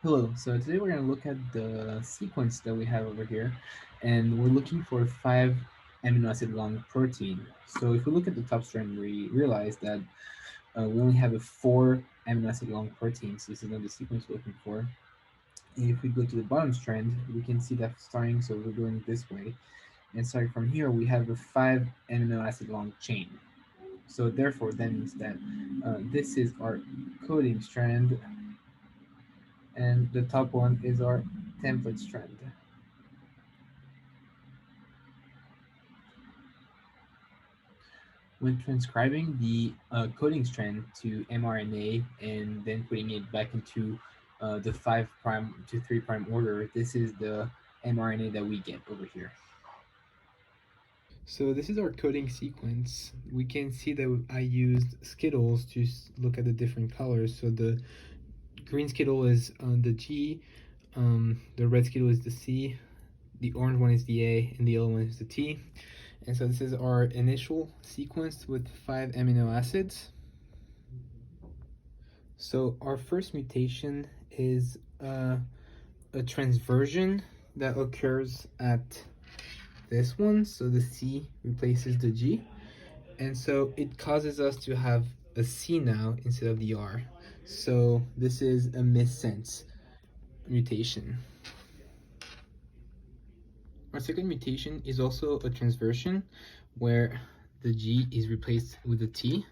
Hello, so today we're going to look at the sequence that we have over here, and we're looking for 5 amino acid long protein. So if we look at the top strand, we realize that we only have a 4 amino acid long protein, so this is not the sequence we're looking for. And if we go to the bottom strand, we can see that starting, so we're going this way, and starting from here, we have a 5 amino acid long chain. So therefore, that means that this is our coding strand, and the top one is our template strand. When transcribing the coding strand to mRNA and then putting it back into the 5' to 3' order, this is the mRNA that we get over here. So this is our coding sequence. We can see that I used Skittles to look at the different colors. So the green Skittle is the G, the red Skittle is the C, the orange one is the A, and the yellow one is the T. And so this is our initial sequence with 5 amino acids. So our first mutation is a transversion that occurs at this one. So the C replaces the G. And so it causes us to have a C now instead of the R. So this is a missense mutation. Our second mutation is also a transversion where the G is replaced with a T.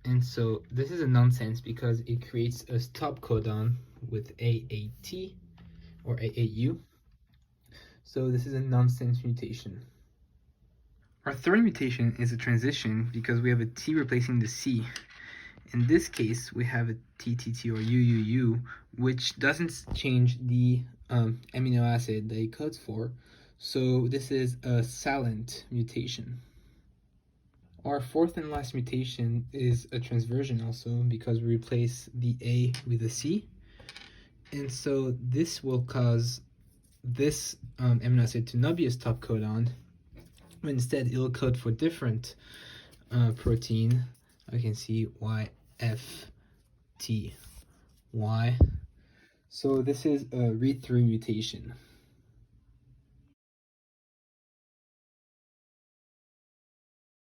And so this is a nonsense because it creates a stop codon with AAT or AAU. So this is a nonsense mutation. Our third mutation is a transition because we have a T replacing the C. In this case, we have a TTT or UUU, which doesn't change the amino acid that it codes for. So this is a silent mutation. Our fourth and last mutation is a transversion also because we replace the A with a C. And so this will cause this amino acid to not be a stop codon, but instead it'll code for different protein. I can see YFTY. So this is a read-through mutation.